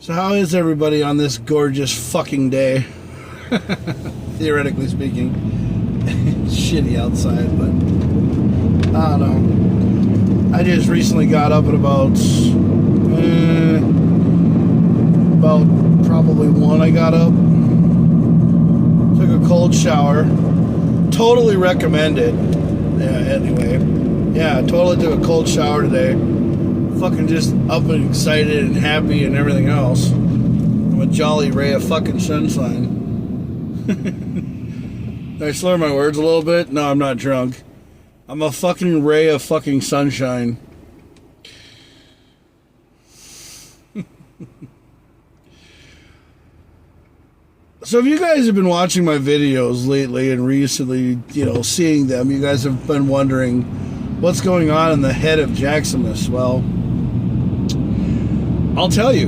So how is everybody on this gorgeous fucking day? Theoretically speaking. It's shitty outside, but I don't know. I just recently got up at about probably 1 I got up. Took a cold shower. Totally recommend it. Yeah, anyway. Yeah, totally took a cold shower today. Fucking just up and excited and happy and everything else. I'm a jolly ray of fucking sunshine. Did I slur my words a little bit? No, I'm not drunk. I'm a fucking ray of fucking sunshine. So if you guys have been watching my videos lately and recently, seeing them, you guys have been wondering what's going on in the head of Jaxamous. Well, I'll tell you,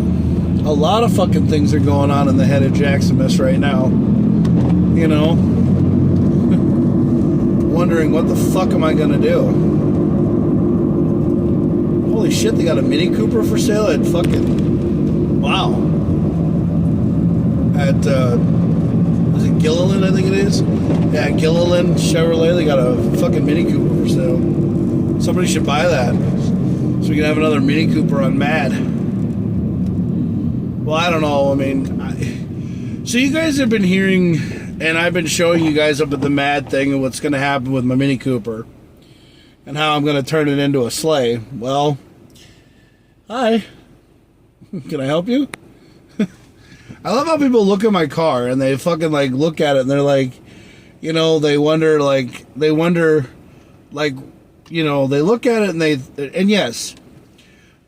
a lot of fucking things are going on in the head of Jaxamous right now. Wondering what the fuck am I gonna do? Holy shit, they got a Mini Cooper for sale at fucking, wow. At, is it Gilliland, I think it is? Yeah, Gilliland Chevrolet, they got a fucking Mini Cooper for sale. Somebody should buy that, so we can have another Mini Cooper on Mad. Well, I don't know, so you guys have been hearing, and I've been showing you guys up at the Mad thing and what's going to happen with my Mini Cooper, and how I'm going to turn it into a sleigh. Well, hi. Can I help you? I love how people look at my car and they fucking look at it and they're like, they wonder, they look at it and yes,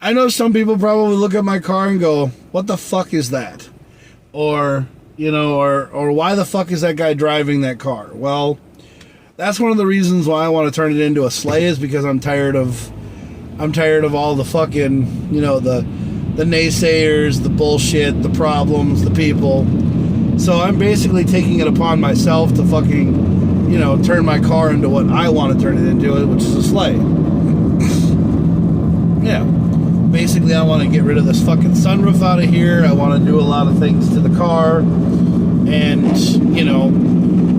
I know some people probably look at my car and go, what the fuck is that? Or, or why the fuck is that guy driving that car? Well, that's one of the reasons why I want to turn it into a sleigh, is because I'm tired of all the fucking, the naysayers, the bullshit, the problems, the people. So I'm basically taking it upon myself to fucking, turn my car into what I want to turn it into, which is a sleigh. Yeah. Basically, I want to get rid of this fucking sunroof out of here. I want to do a lot of things to the car. And,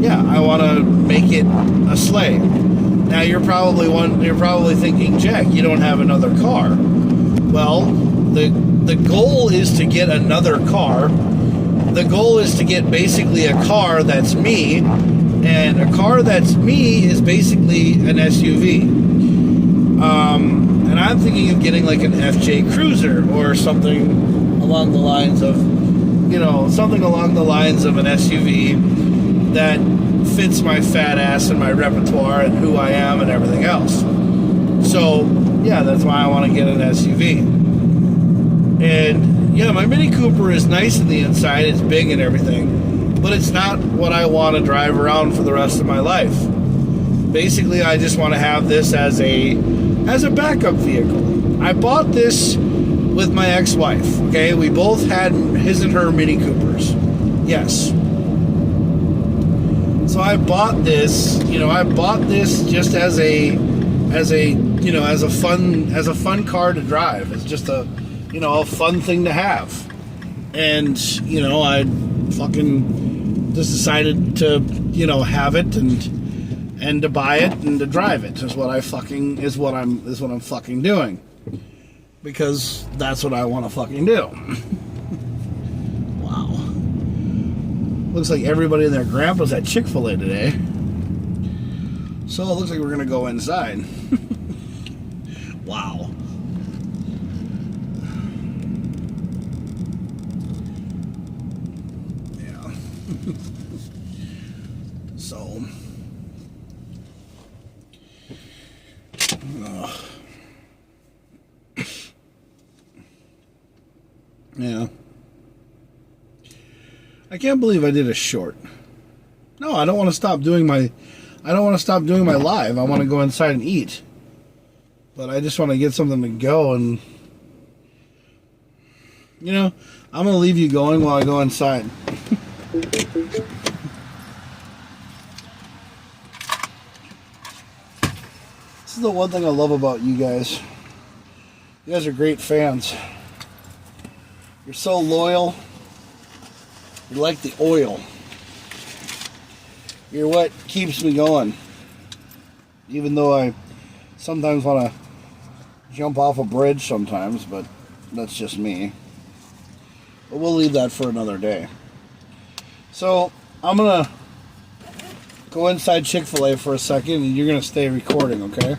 I want to make it a sleigh. Now, you're probably thinking, Jack, you don't have another car. Well, the goal is to get another car. The goal is to get basically a car that's me, and a car that's me is basically an SUV. And I'm thinking of getting like an FJ Cruiser or something along the lines of, something along the lines of an SUV that fits my fat ass and my repertoire and who I am and everything else. So, yeah, that's why I want to get an SUV. And, yeah, my Mini Cooper is nice in the inside. It's big and everything. But it's not what I want to drive around for the rest of my life. Basically, I just want to have this as a backup vehicle. I bought this with my ex-wife, okay? We both had his and her Mini Coopers. Yes. So I bought this, just as a fun car to drive. It's just a fun thing to have. And, I fucking just decided to, have it and to buy it and to drive it is what I'm fucking doing. Because that's what I want to fucking do. Wow. Looks like everybody and their grandpa's at Chick-fil-A today. So it looks like we're gonna go inside. Wow. Yeah. So yeah. I can't believe I did a short. No, I don't want to stop doing my live. I want to go inside and eat. But I just want to get something to go, and I'm going to leave you going while I go inside. This is the one thing I love about you guys. You guys are great fans. You're so loyal. You're like the oil. You're what keeps me going. Even though I sometimes want to jump off a bridge sometimes, but that's just me. But we'll leave that for another day. So, I'm going to go inside Chick-fil-A for a second, and you're going to stay recording, okay?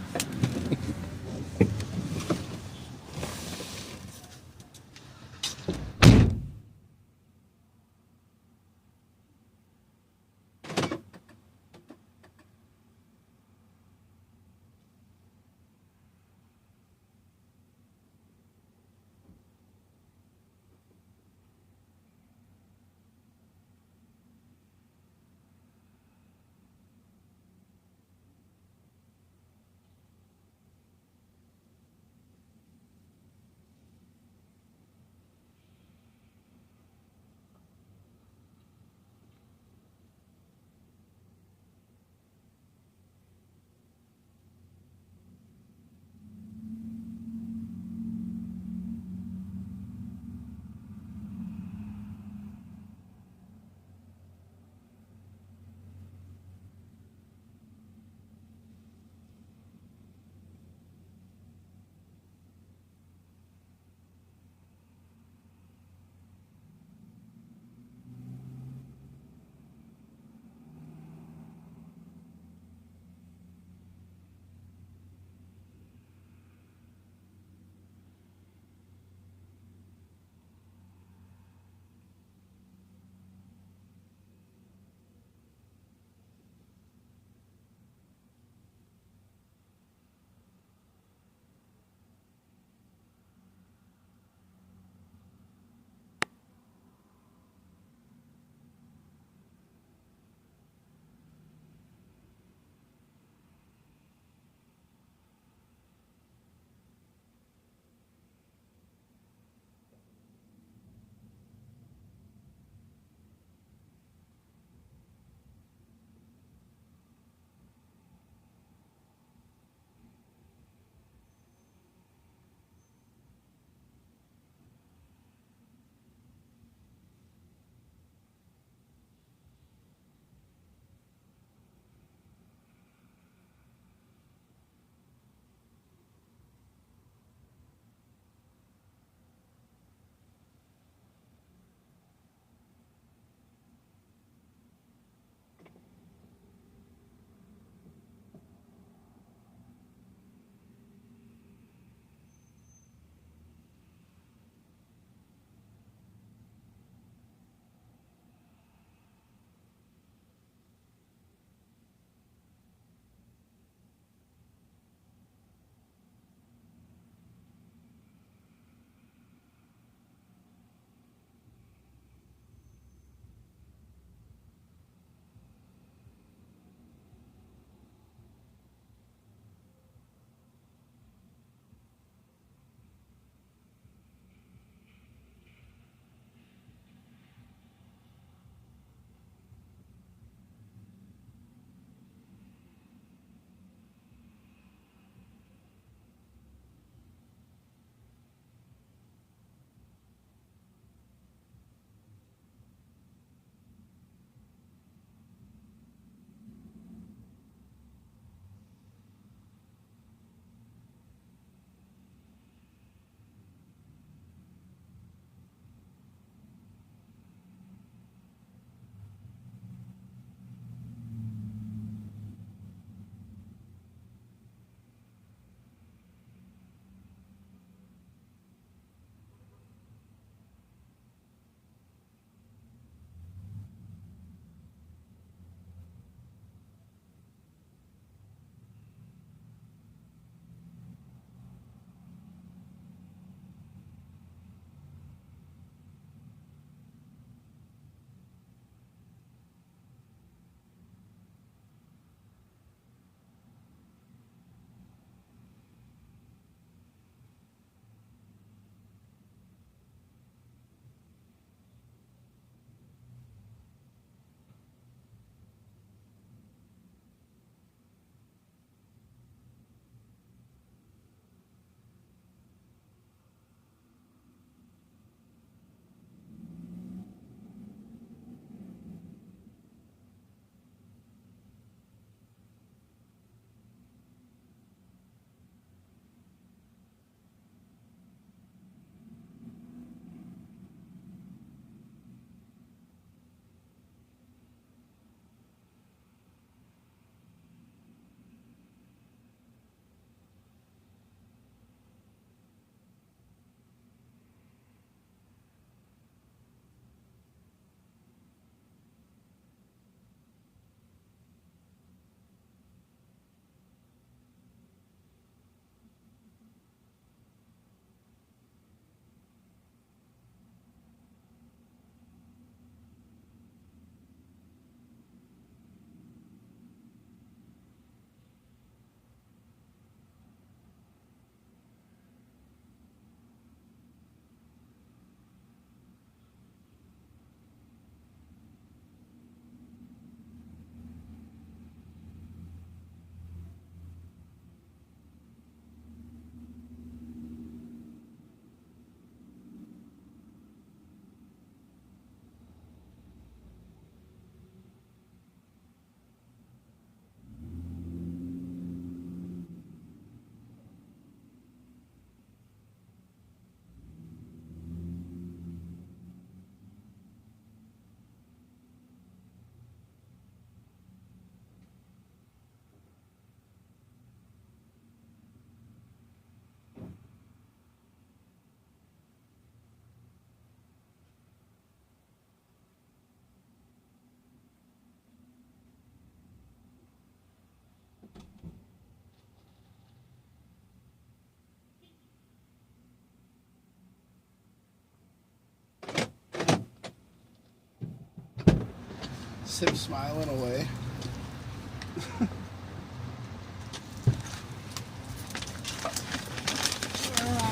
That's him smiling away.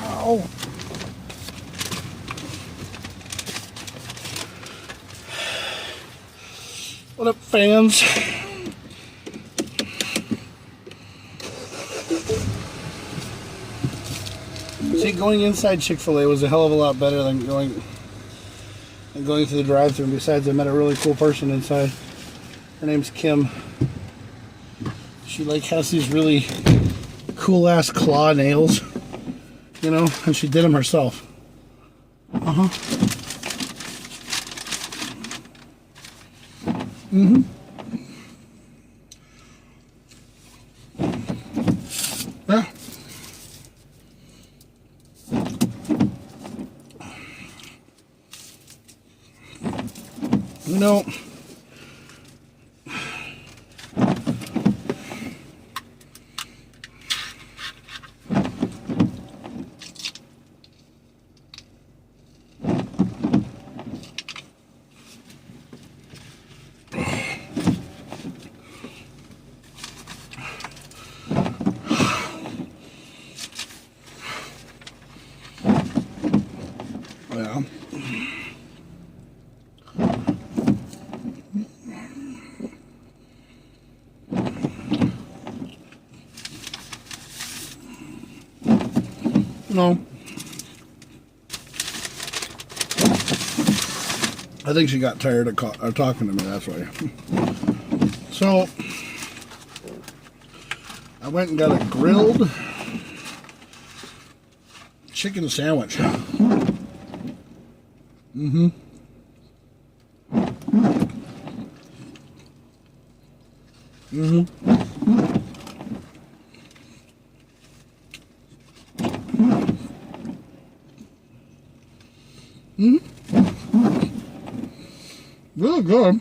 Ow. What up, fans? See, going inside Chick-fil-A was a hell of a lot better than going through the drive-thru. Besides, I met a really cool person inside. Her name's Kim. She like has these really cool ass claw nails, you know, and she did them herself. Yeah. You know, yeah. No. I think she got tired of talking to me, that's why. So, I went and got a grilled chicken sandwich. Mm-hmm. Really good.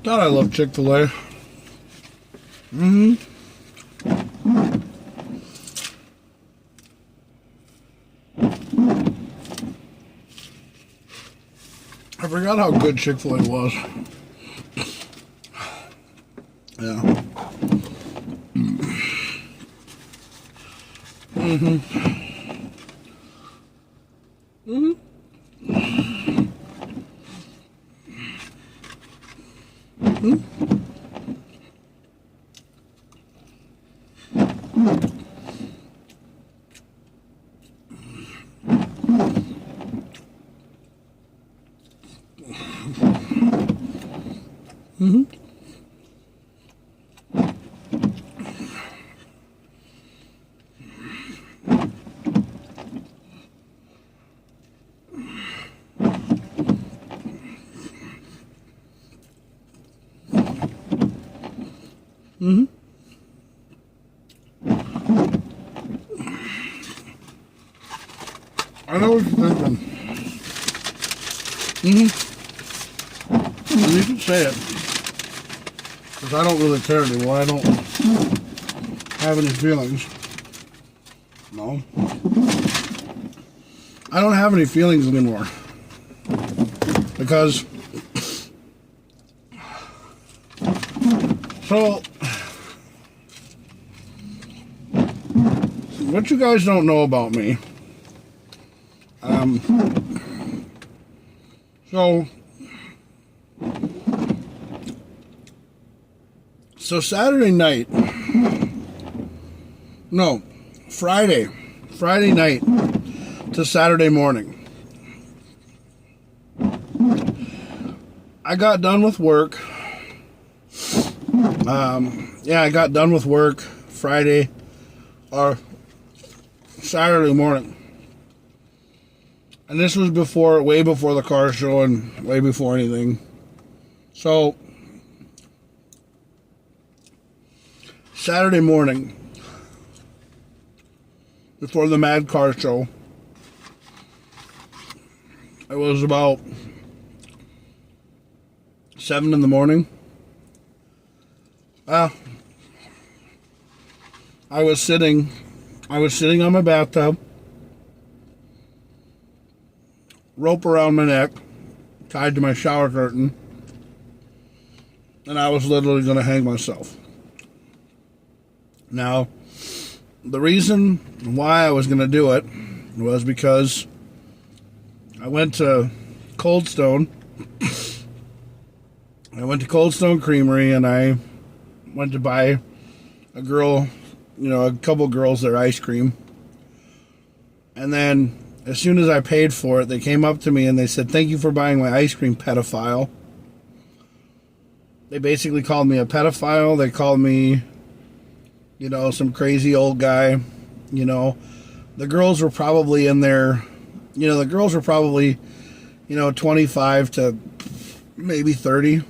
God, I love Chick-fil-A. I forgot how good Chick-fil-A was. Yeah. I know what you're thinking. And you can say it. Because I don't really care anymore. I don't have any feelings. No. I don't have any feelings anymore. Because... So... What you guys don't know about me... So Saturday night, no, Friday night to Saturday morning, I got done with work. I got done with work Friday or Saturday morning. And this was way before the car show and way before anything. So, Saturday morning, before the Mad Car Show, it was about 7 in the morning. I was sitting on my bathtub, rope around my neck, tied to my shower curtain, and I was literally going to hang myself. Now, the reason why I was going to do it was because I went to Cold Stone. I went to Cold Stone Creamery, and I went to buy a couple girls their ice cream. And then, as soon as I paid for it, they came up to me and they said, "Thank you for buying my ice cream, pedophile." They basically called me a pedophile. They called me, some crazy old guy. The girls were probably in their, 25 to maybe 30,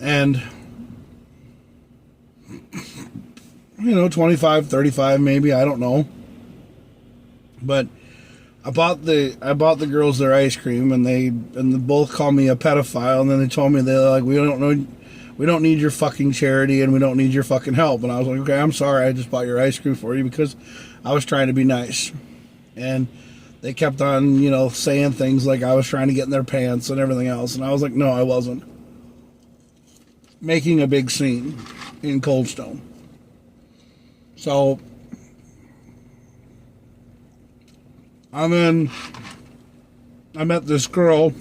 and, 25, 35 maybe, I don't know. But I bought the girls their ice cream, and they both called me a pedophile, and then they told me they're like, we don't need your fucking charity, and we don't need your fucking help. And I was like, okay, I'm sorry, I just bought your ice cream for you because I was trying to be nice. And they kept on, saying things like I was trying to get in their pants and everything else, and I was like, no, I wasn't. Making a big scene in Cold Stone. So I met this girl.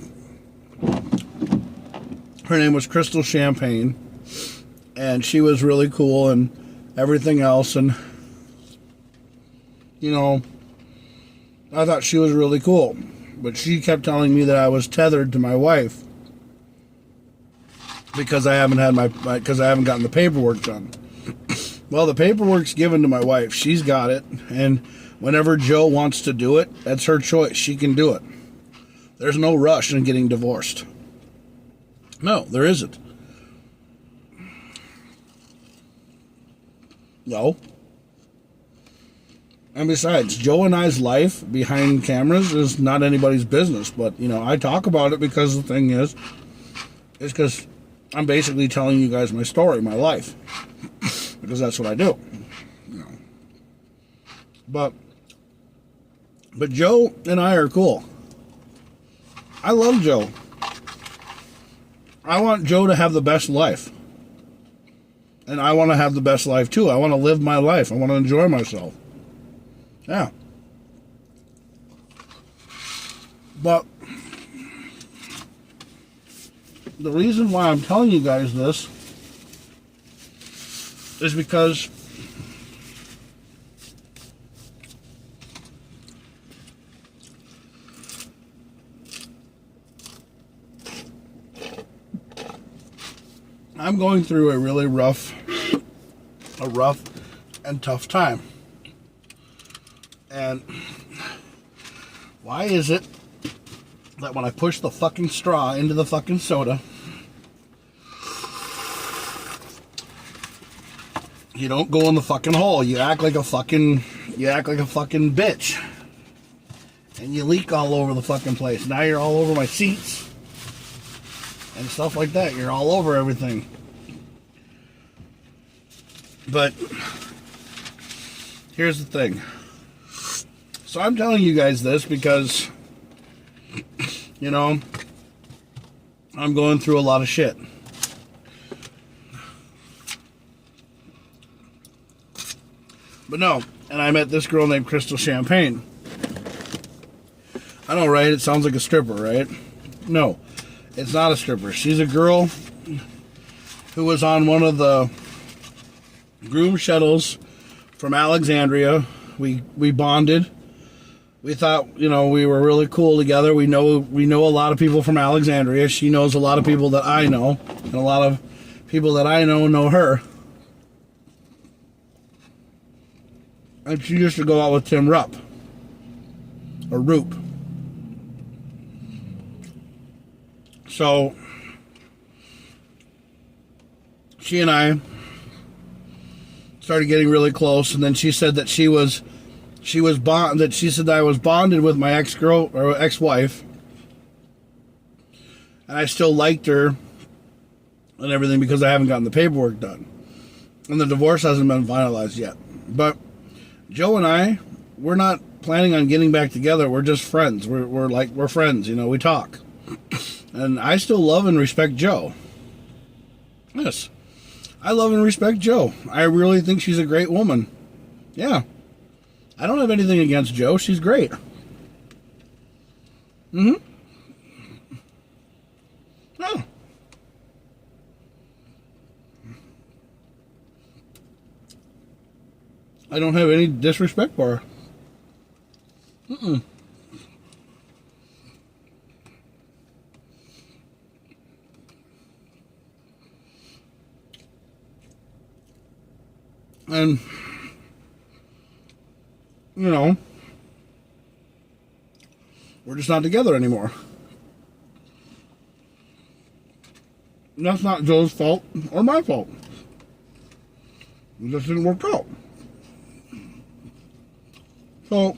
Her name was Crystal Champagne, and she was really cool and everything else, and I thought she was really cool, but she kept telling me that I was tethered to my wife because I haven't gotten the paperwork done. Well, the paperwork's given to my wife. She's got it, and whenever Joe wants to do it, that's her choice. She can do it. There's no rush in getting divorced. No, there isn't. No. And besides, Joe and I's life behind cameras is not anybody's business. But, I talk about it because the thing is because I'm basically telling you guys my story, my life. Because that's what I do. But Joe and I are cool. I love Joe. I want Joe to have the best life. And I want to have the best life too. I want to live my life. I want to enjoy myself. Yeah. But the reason why I'm telling you guys this is because I'm going through a really rough and tough time. And why is it that when I push the fucking straw into the fucking soda, you don't go in the fucking hole? You act like a fucking bitch. And you leak all over the fucking place. Now you're all over my seats and stuff like that. You're all over everything. But here's the thing. So I'm telling you guys this because, I'm going through a lot of shit. But no, and I met this girl named Crystal Champagne. I know, right? It sounds like a stripper, right? No, it's not a stripper. She's a girl who was on one of the groom shuttles from Alexandria. We bonded. We thought, we were really cool together. We know a lot of people from Alexandria. She knows a lot of people that I know, and a lot of people that I know her. And she used to go out with Tim Rupp, or Roop. So she and I started getting really close, and then she said that she said that I was bonded with my ex-wife, And I still liked her and everything because I haven't gotten the paperwork done. And the divorce hasn't been finalized yet. But Joe and I, we're not planning on getting back together. We're just friends. We're friends, you know, we talk. And I still love and respect Joe. Yes. I love and respect Joe. I really think she's a great woman. Yeah. I don't have anything against Joe. She's great. Mm-hmm. Oh. I don't have any disrespect for her. Mm-mm. And, you know, we're just not together anymore. And that's not Joe's fault or my fault. It just didn't work out. So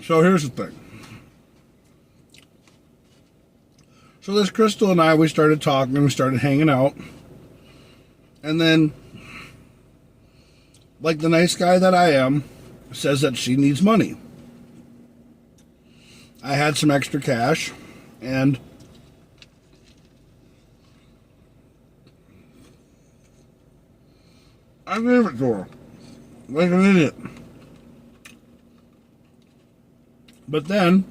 here's the thing. So this Crystal and I, we started talking and we started hanging out. And then, like the nice guy that I am, says that she needs money. I had some extra cash and I gave it to her. Like an idiot. But then,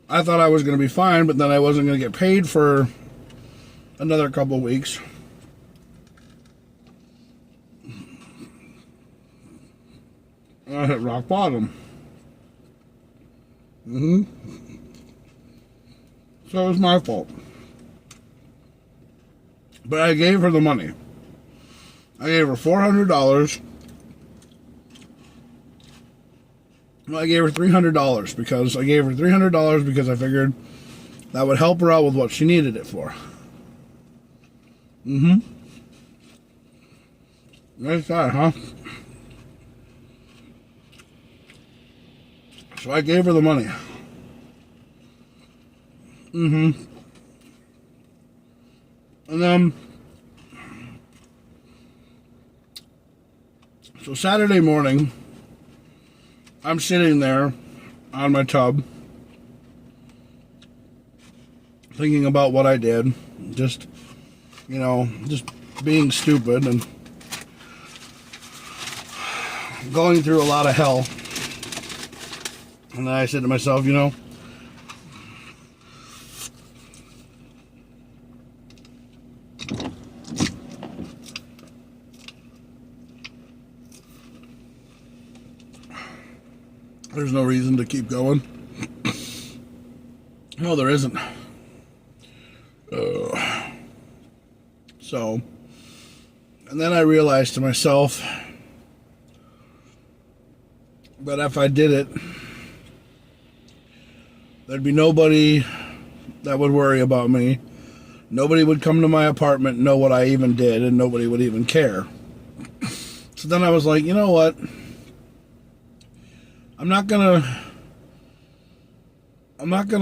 I thought I was going to be fine, but then I wasn't going to get paid for another couple of weeks. And I hit rock bottom. So it was my fault. But I gave her the money. I gave her $400. Well, I gave her $300 because I gave her $300 because I figured that would help her out with what she needed it for. Nice that, huh? So I gave her the money. And then, so Saturday morning, I'm sitting there on my tub, thinking about what I did, just, you know, just being stupid and going through a lot of hell. And then I said to myself, you know, there's no reason to keep going. No, there isn't. So, and then I realized to myself that if I did it, there'd be nobody that would worry about me. Nobody would come to my apartment and know what I even did, and nobody would even care. So then I was like, you know what? I'm not gonna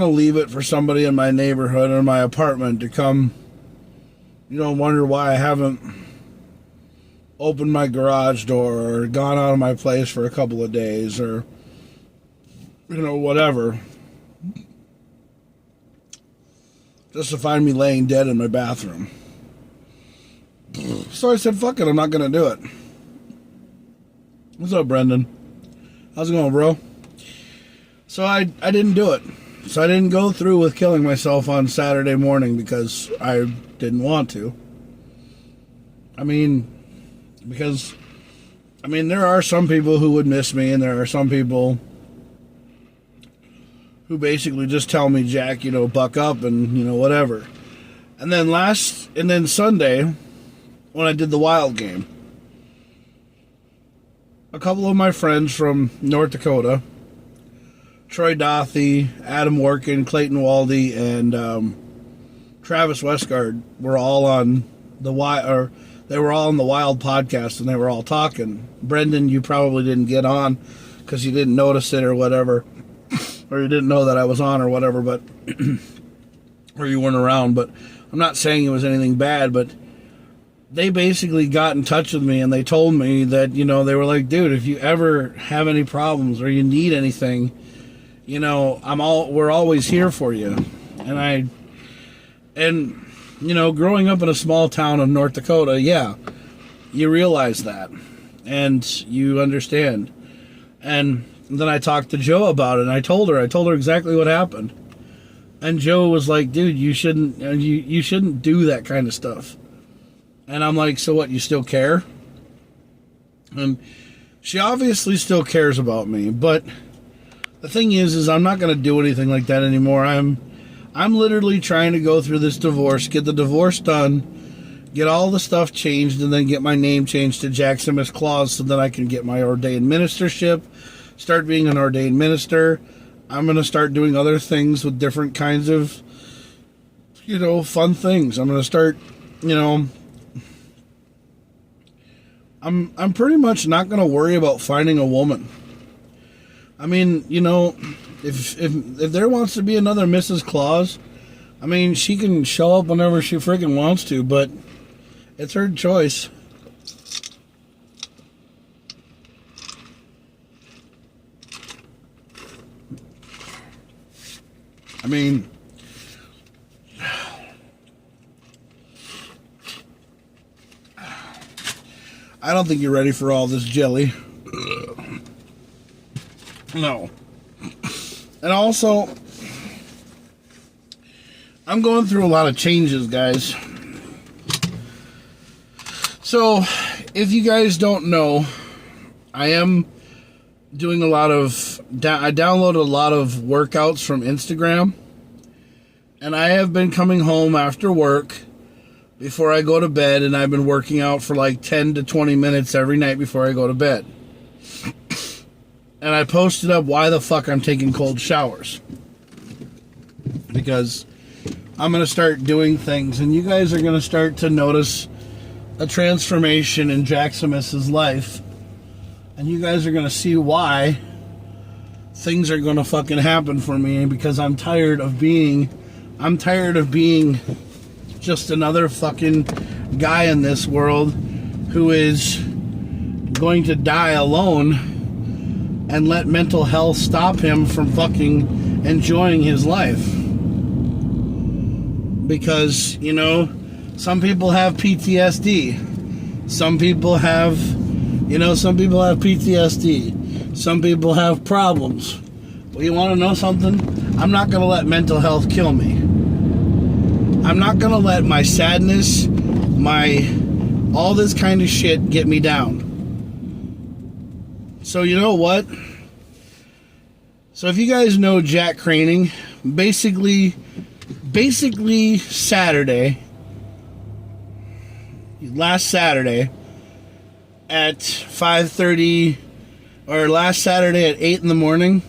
leave it for somebody in my neighborhood or my apartment to come, you know, wonder why I haven't opened my garage door or gone out of my place for a couple of days or, you know, whatever. Just to find me laying dead in my bathroom. So I said, fuck it, I'm not gonna do it. What's up, Brendan? How's it going, bro? So I didn't do it. So I didn't go through with killing myself on Saturday morning because I didn't want to. I mean, because, I mean, there are some people who would miss me, and there are some people who basically just tell me, Jack, you know, buck up and, you know, whatever. And then Sunday, when I did the Wild game, a couple of my friends from North Dakota, Troy Dothy, Adam Workin, Clayton Waldy, and Travis Westgard were all on the they were all on the Wild podcast and they were all talking. Brendan, you probably didn't get on because you didn't notice it or whatever, or you didn't know that I was on or whatever, but or you weren't around. But I'm not saying it was anything bad, but they basically got in touch with me and they told me that, you know, they were like, dude, if you ever have any problems or you need anything, you know, we're always here for you. And you know, growing up in a small town of North Dakota, yeah, you realize that and you understand. And then I talked to Joe about it and I told her exactly what happened. And Joe was like, dude, you shouldn't do that kind of stuff. And I'm like, so what, you still care? And she obviously still cares about me, but the thing is I'm not going to do anything like that anymore. I'm literally trying to go through this divorce, get the divorce done, get all the stuff changed, and then get my name changed to Jaxamous Claus so that I can get my ordained ministership, start being an ordained minister. I'm going to start doing other things with different kinds of, you know, fun things. I'm going to start, you know, I'm pretty much not going to worry about finding a woman. I mean, you know, if there wants to be another Mrs. Claus, I mean, she can show up whenever she freaking wants to, but it's her choice. I mean, I don't think you're ready for all this jelly. No. And also, I'm going through a lot of changes, guys. So, if you guys don't know, I am doing a lot of, I downloaded a lot of workouts from Instagram. And I have been coming home after work before I go to bed, and I've been working out for like 10 to 20 minutes every night before I go to bed. And I posted up why the fuck I'm taking cold showers. Because I'm going to start doing things, and you guys are going to start to notice a transformation in Jaxamous's life. And you guys are going to see why things are going to fucking happen for me, because I'm tired of being just another fucking guy in this world who is going to die alone and let mental health stop him from fucking enjoying his life. Because, you know, some people have PTSD. Some people have PTSD. Some people have problems. Well, you want to know something? I'm not going to let mental health kill me. I'm not going to let my sadness, all this kind of shit get me down. So you know what? So if you guys know Jack Craning, basically last Saturday at 5:30, or last Saturday at 8 in the morning,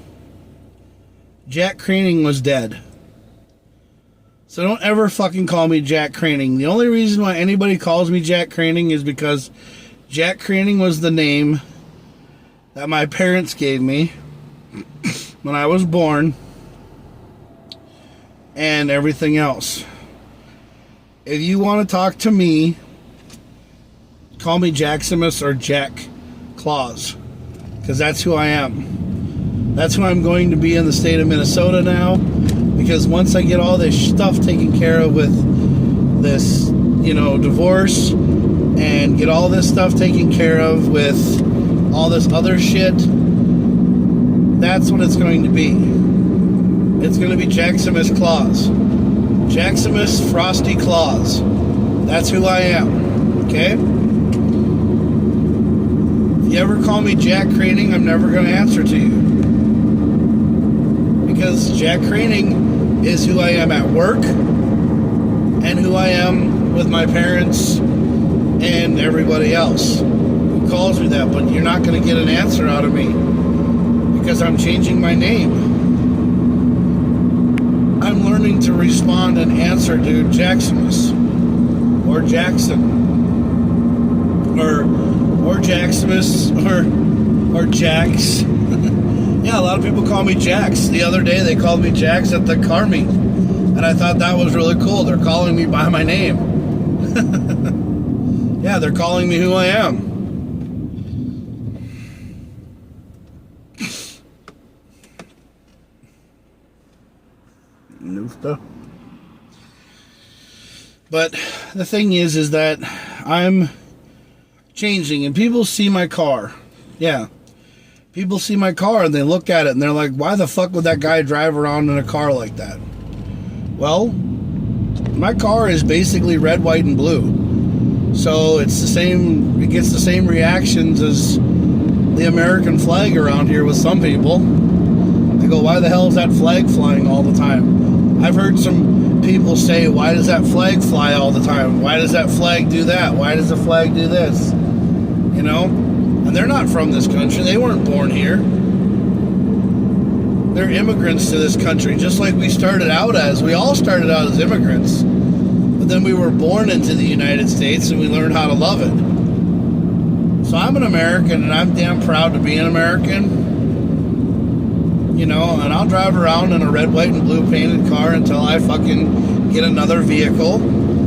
Jack Craning was dead. So don't ever fucking call me Jack Craning. The only reason why anybody calls me Jack Craning is because Jack Craning was the name that my parents gave me when I was born, and everything else. If you want to talk to me, call me Jaxamous or Jack Claus, because that's who I am. That's who I'm going to be in the state of Minnesota now, because once I get all this stuff taken care of with this, you know, divorce, and get all this stuff taken care of with all this other shit, that's what it's going to be. It's going to be Jaxamous Claus. Jaxamous Frosty Claus. That's who I am. Okay? If you ever call me Jack Craning, I'm never going to answer to you. Because Jack Craning is who I am at work, and who I am with my parents and everybody else who calls me that. But you're not going to get an answer out of me, because I'm changing my name. I'm learning to respond and answer to Jaxamous or Jackson. or Jaxamous, or Jax. Yeah, a lot of people call me Jax. The other day they called me Jax at the car meet, and I thought that was really cool. They're calling me by my name. Yeah, they're calling me who I am. New stuff. But the thing is that I'm changing, and people see my car. Yeah. People see my car and they look at it and they're like, why the fuck would that guy drive around in a car like that? Well, my car is basically red, white, and blue. So it's the same, it gets the same reactions as the American flag around here with some people. They go, why the hell is that flag flying all the time? I've heard some people say, why does that flag fly all the time? Why does that flag do that? Why does the flag do this? You know? And they're not from this country. They weren't born here. They're immigrants to this country, just like we started out as. We all started out as immigrants. But then we were born into the United States and we learned how to love it. So I'm an American and I'm damn proud to be an American. You know, and I'll drive around in a red, white, and blue painted car until I fucking get another vehicle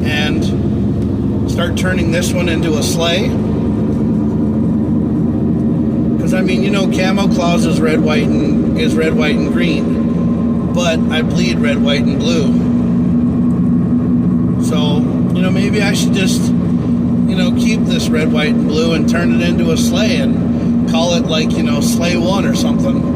and start turning this one into a sleigh. Because, I mean, you know, Camo Claus is red, white, and green. But I bleed red, white, and blue. So, you know, maybe I should just, you know, keep this red, white, and blue and turn it into a sleigh and call it, like, you know, Sleigh 1 or something.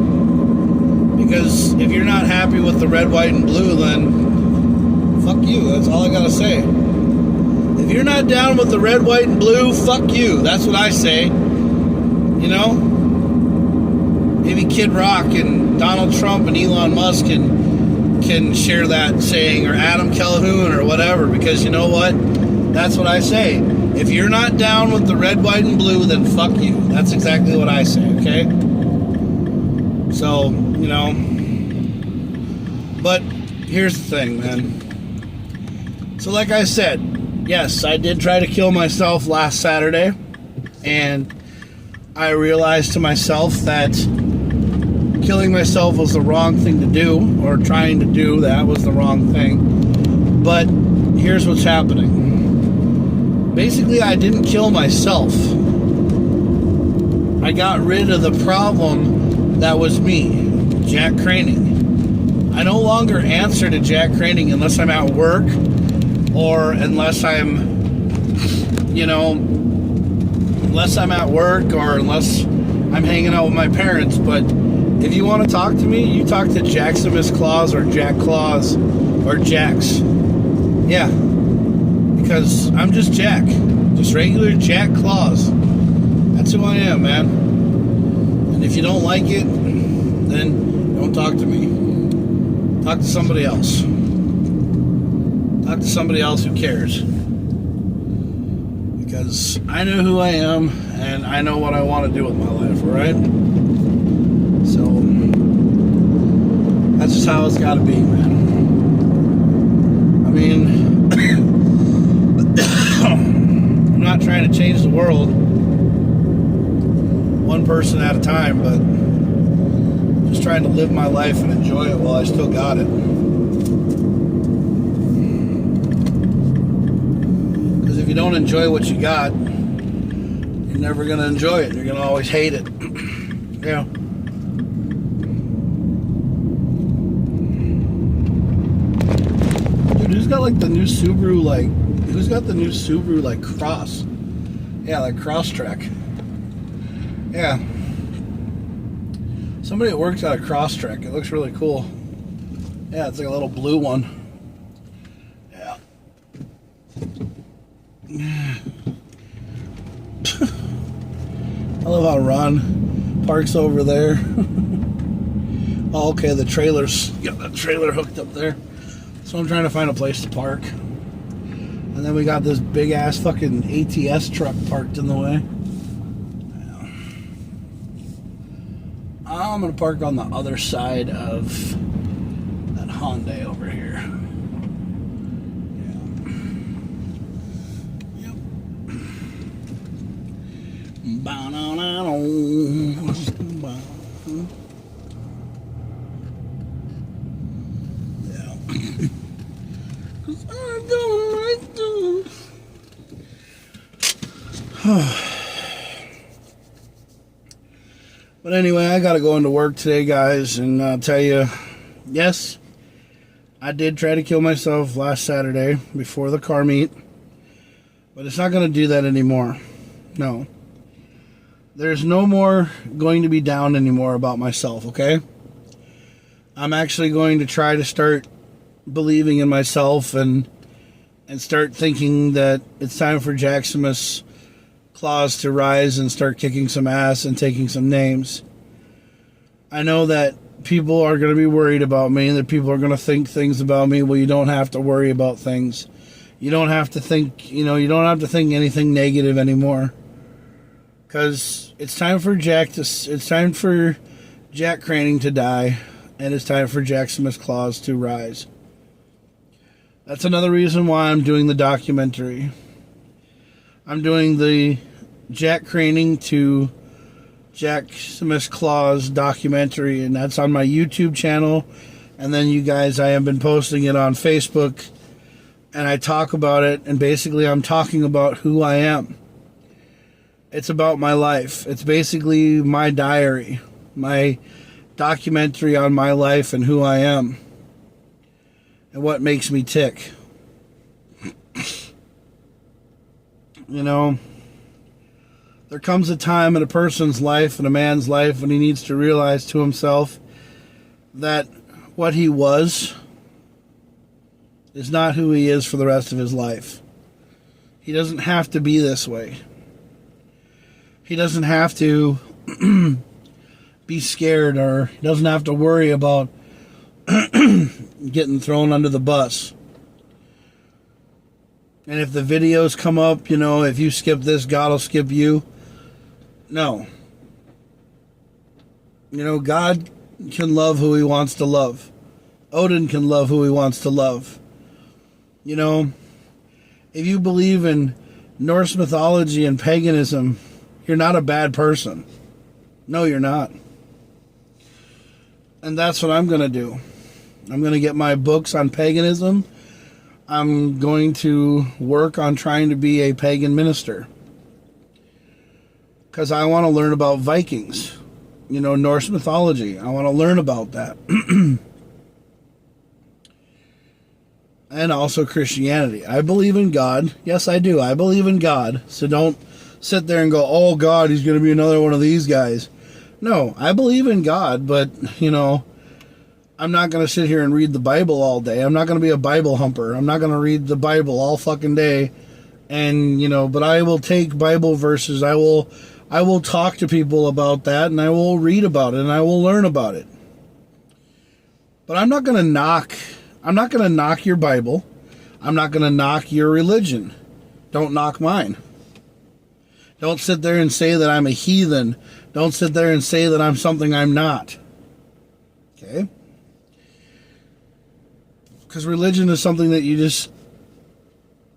Because if you're not happy with the red, white, and blue, then fuck you. That's all I gotta say. If you're not down with the red, white, and blue, fuck you. That's what I say. You know? Maybe Kid Rock and Donald Trump and Elon Musk can share that saying, or Adam Calhoun or whatever, because you know what? That's what I say. If you're not down with the red, white, and blue, then fuck you. That's exactly what I say, okay? So, you know, but here's the thing, man. So like I said, yes, I did try to kill myself last Saturday, and I realized to myself that killing myself was the wrong thing to do, or trying to do that was the wrong thing. But here's what's happening. Basically, I didn't kill myself. I got rid of the problem that was me, Jack Craning. I no longer answer to Jack Craning unless I'm at work, or unless I'm, you know, unless I'm at work, or unless I'm hanging out with my parents. But if you want to talk to me, you talk to Jaxamous Claus or Jack Claus or Jax. Yeah, because I'm just Jack, just regular Jack Claus. That's who I am, man. And if you don't like it, then don't talk to me. Talk to somebody else. Talk to somebody else who cares. Because I know who I am, and I know what I want to do with my life, alright? So, that's just how it's got to be, man. I mean, I'm not trying to change the world one person at a time, but just trying to live my life and enjoy it while I still got it. Because if you don't enjoy what you got, you're never going to enjoy it. You're going to always hate it. Yeah. Dude, who's got like the new Subaru, who's got the new Subaru, Cross? Yeah, Cross Track. Yeah. Somebody that works at a Cross Track. It looks really cool. Yeah, it's like a little blue one. Yeah. I love how Ron parks over there. Oh, okay, the trailer's got that trailer hooked up there. So I'm trying to find a place to park. And then we got this big ass fucking ATS truck parked in the way. I'm going to park on the other side of that Hyundai over here. Yeah. Yeah. 'Cause I'm going right through. But anyway, I gotta go into work today, guys, and I'll tell you, yes, I did try to kill myself last Saturday before the car meet, but it's not gonna do that anymore. No. There's no more going to be down anymore about myself, okay? I'm actually going to try to start believing in myself and start thinking that it's time for Jaxamous claws to rise and start kicking some ass and taking some names. I know that people are going to be worried about me, that people are going to think things about me. Well, you don't have to worry about things. You don't have to think, you don't have to think anything negative anymore. Because it's time for it's time for Jack Craning to die, and it's time for Jaxamous claws to rise. That's another reason why I'm doing the documentary. I'm doing the Jack Craning to Jaxamous claws documentary, and that's on my YouTube channel. And then you guys, I have been posting it on Facebook, and I talk about it, and basically I'm talking about who I am. It's about my life. It's basically my diary, my documentary on my life and who I am and what makes me tick. There comes a time in a person's life, in a man's life, when he needs to realize to himself that what he was is not who he is for the rest of his life. He doesn't have to be this way. He doesn't have to be scared, or he doesn't have to worry about getting thrown under the bus. And if the videos come up, if you skip this, God will skip you. No. God can love who he wants to love. Odin can love who he wants to love. If you believe in Norse mythology and paganism, you're not a bad person. No, you're not. And that's what I'm going to do. I'm going to get my books on paganism. I'm going to work on trying to be a pagan minister. Because I want to learn about Vikings. Norse mythology. I want to learn about that. And also Christianity. I believe in God. Yes, I do. I believe in God. So don't sit there and go, oh, God, he's going to be another one of these guys. No, I believe in God, but, I'm not going to sit here and read the Bible all day. I'm not going to be a Bible humper. I'm not going to read the Bible all fucking day. And, but I will take Bible verses. I will talk to people about that, and I will read about it, and I will learn about it. But I'm not going to knock your Bible. I'm not going to knock your religion. Don't knock mine. Don't sit there and say that I'm a heathen. Don't sit there and say that I'm something I'm not. Okay? Because religion is something that you just,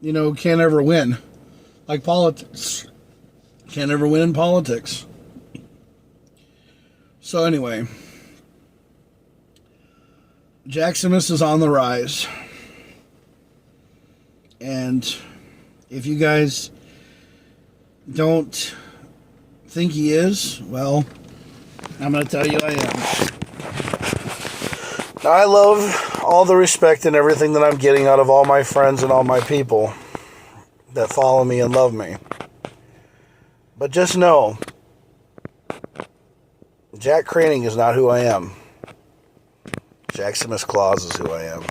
can't ever win. Like politics. Can't ever win in politics. So anyway, Jaxamous is on the rise. And if you guys don't think he is, well, I'm going to tell you I am. I love all the respect and everything that I'm getting out of all my friends and all my people that follow me and love me. But just know, Jack Craning is not who I am. Jaxamous Claus is who I am.